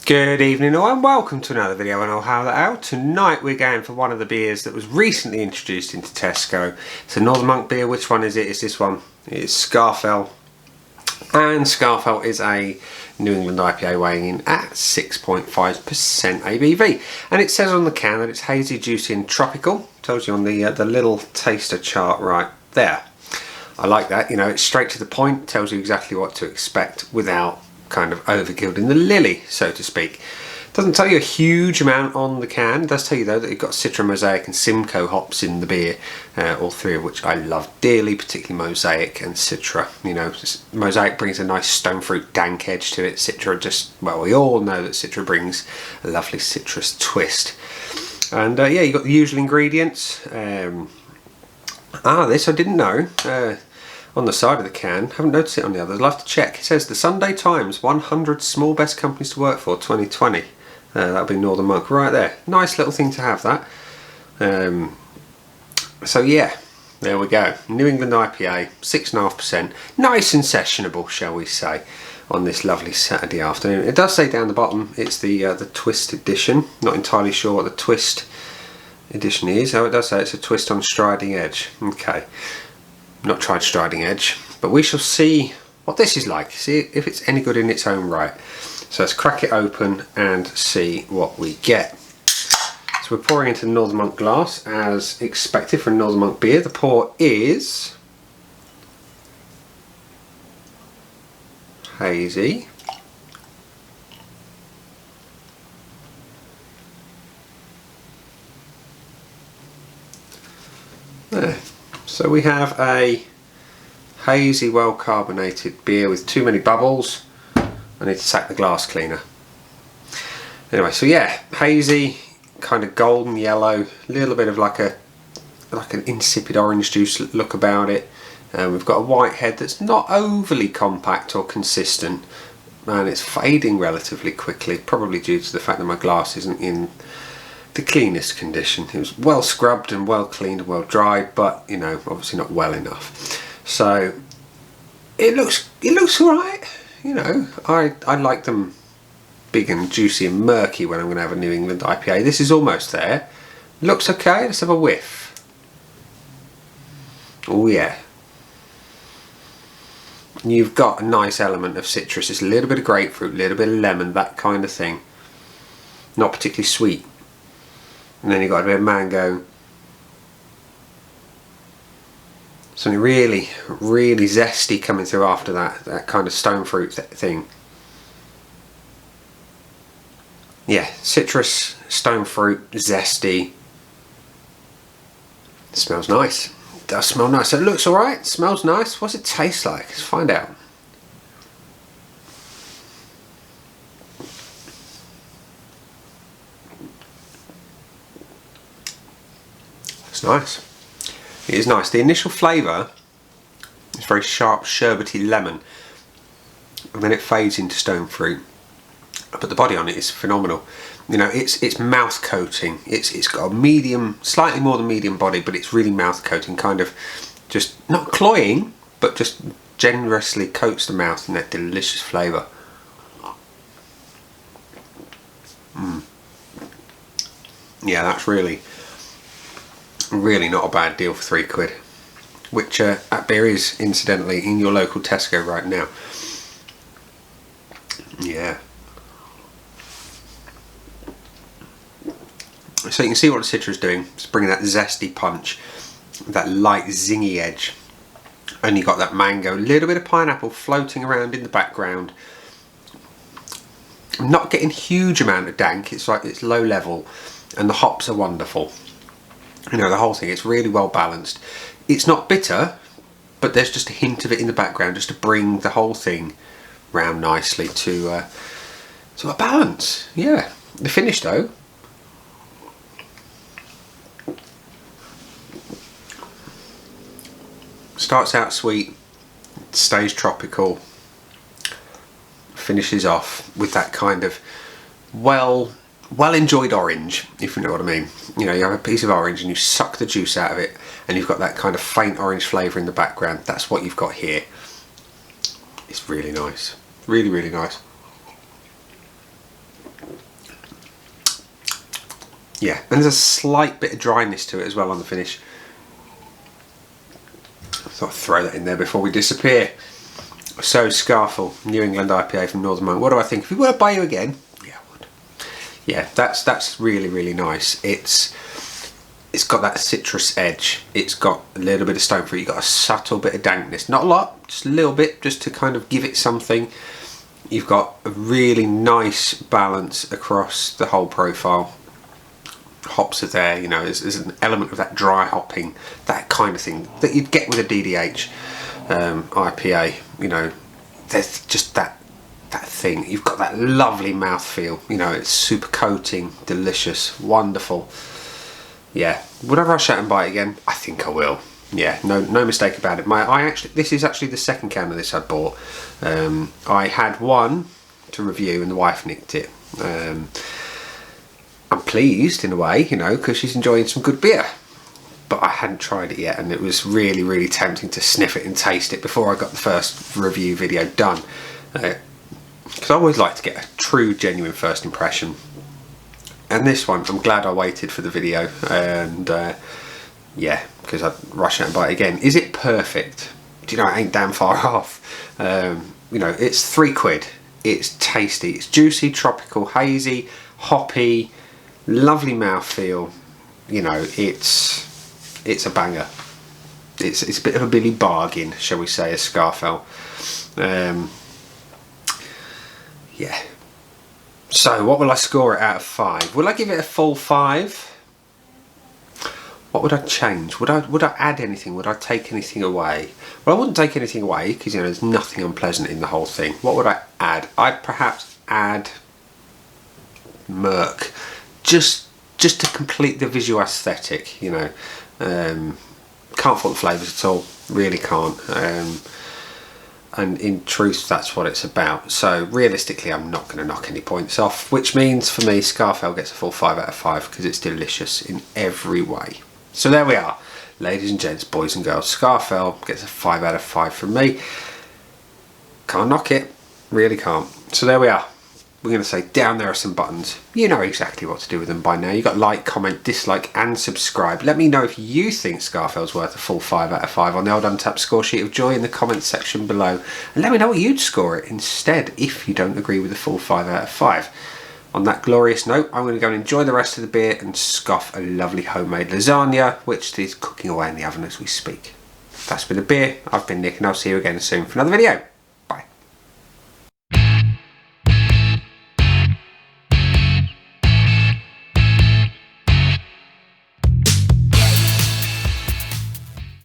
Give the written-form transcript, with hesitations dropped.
Good evening all and welcome to another video on How That Out. Tonight we're going for one of the beers that was recently introduced into Tesco. It's a Northern Monk beer. Which one is it? It's this one. It's Scafell. And Scafell is a New England IPA weighing in at 6.5% ABV. And it says on the can that it's hazy, juicy and tropical. Tells you on the little taster chart right there. I like that, you know, it's straight to the point, tells you exactly what to expect without kind of over gilding the lily, so to speak. Doesn't tell you a huge amount on the can. It does tell you though that you've got Citra, Mosaic and Simcoe hops in the beer, all three of which I love dearly, particularly Mosaic and Citra. You know, Mosaic brings a nice stone fruit dank edge to it. Citra just, well, we all know that Citra brings a lovely citrus twist. And yeah, you've got the usual ingredients. This I didn't know. On the side of the can, haven't noticed it on the others, I'll have to check. It says the Sunday Times 100 Small Best Companies to Work For 2020. That'll be Northern Monk right there. Nice little thing to have that. So yeah, there we go. New England IPA, 6.5%. Nice and sessionable, shall we say, on this lovely Saturday afternoon. It does say down the bottom it's the twist edition. Not entirely sure what the twist edition is. Oh, it does say it's a twist on Striding Edge. Okay. Not tried Striding Edge, but we shall see what this is like, see if it's any good in its own right. So let's crack it open and see what we get. So we're pouring into the Northern Monk glass as expected for a Northern Monk beer. The pour is hazy. There. So we have a hazy, well carbonated beer with too many bubbles. I need to sack the glass cleaner. Anyway, so yeah, hazy, kind of golden yellow, a little bit of like an insipid orange juice look about it. We've got a white head that's not overly compact or consistent, and it's fading relatively quickly, probably due to the fact that my glass isn't in the cleanest condition. It was well scrubbed and well cleaned and well dried, but you know, obviously not well enough. So it looks alright. You know, I like them big and juicy and murky when I'm going to have a New England IPA. This is almost there. Looks okay. Let's have a whiff. Oh yeah. You've got a nice element of citrus. It's a little bit of grapefruit, a little bit of lemon, that kind of thing. Not particularly sweet. And then you've got a bit of mango. Something really, really zesty coming through after that kind of stone fruit thing. Yeah, citrus, stone fruit, zesty. It smells nice. It does smell nice. So it looks alright, it smells nice. What's it taste like? Let's find out. It's nice. It is nice. The initial flavour is very sharp, sherbety lemon, and then it fades into stone fruit. But the body on it is phenomenal. You know, it's mouth coating. It's got a medium, slightly more than medium body, but it's really mouth coating. Kind of just not cloying, but just generously coats the mouth in that delicious flavour. Yeah, that's really not a bad deal for £3, which that beer is incidentally in your local Tesco right now. Yeah. So you can see what the Citra is doing. It's bringing that zesty punch, that light zingy edge, and you got that mango, a little bit of pineapple floating around in the background. I'm not getting a huge amount of dank. It's like it's low level, and the hops are wonderful. You know, the whole thing, it's really well balanced. It's not bitter, but there's just a hint of it in the background just to bring the whole thing round nicely to a balance. Yeah. The finish though, starts out sweet, stays tropical, finishes off with that kind of well enjoyed orange, if you know what I mean. You know, you have a piece of orange and you suck the juice out of it and you've got that kind of faint orange flavour in the background. That's what you've got here. It's really nice. Really, really nice. Yeah, and there's a slight bit of dryness to it as well on the finish. I thought I'd throw that in there before we disappear. So Scafell, New England IPA from Northern Monk. What do I think? If we were to buy you again, yeah, I would. Yeah, that's really, really nice. It's got that citrus edge. It's got a little bit of stone fruit. You've got a subtle bit of dankness. Not a lot, just a little bit, just to kind of give it something. You've got a really nice balance across the whole profile. Hops are there, you know, there's an element of that dry hopping, that kind of thing that you'd get with a DDH IPA. You know, there's just that thing. You've got that lovely mouthfeel. You know, it's super coating, delicious, wonderful. Yeah, would I rush out and buy it again? I think I will. Yeah, no mistake about it. This is actually the second can of this I bought. I had one to review and the wife nicked it. I'm pleased in a way, you know, because she's enjoying some good beer. But I hadn't tried it yet, and it was really, really tempting to sniff it and taste it before I got the first review video done. Because I always like to get a true, genuine first impression. And this one, I'm glad I waited for the video, and yeah, because I'd rush out and buy it again. Is it perfect? Do you know, it ain't damn far off. You know, it's £3. It's tasty. It's juicy, tropical, hazy, hoppy, lovely mouthfeel. You know, it's a banger. It's a bit of a Billy bargain, shall we say, a Scafell. Yeah. So, what will I score it out of 5? Will I give it a full 5? What would I change? Would I add anything? Would I take anything away? Well, I wouldn't take anything away because, you know, there's nothing unpleasant in the whole thing. What would I add? I'd perhaps add murk, just to complete the visual aesthetic. You know, can't fault the flavours at all. Really can't. And in truth, that's what it's about. So realistically, I'm not going to knock any points off, which means for me, Scafell gets a full 5 out of 5 because it's delicious in every way. So there we are, ladies and gents, boys and girls. Scafell gets a 5 out of 5 from me. Can't knock it, really can't. So there we are. We're going to say down there are some buttons. You know exactly what to do with them by now. You've got like, comment, dislike and subscribe. Let me know if you think Scafell's worth a full 5 out of 5 on the old Untapped score sheet of joy in the comments section below. And let me know what you'd score it instead if you don't agree with the full 5 out of 5. On that glorious note, I'm going to go and enjoy the rest of the beer and scoff a lovely homemade lasagna, which is cooking away in the oven as we speak. That's been a beer. I've been Nick, and I'll see you again soon for another video.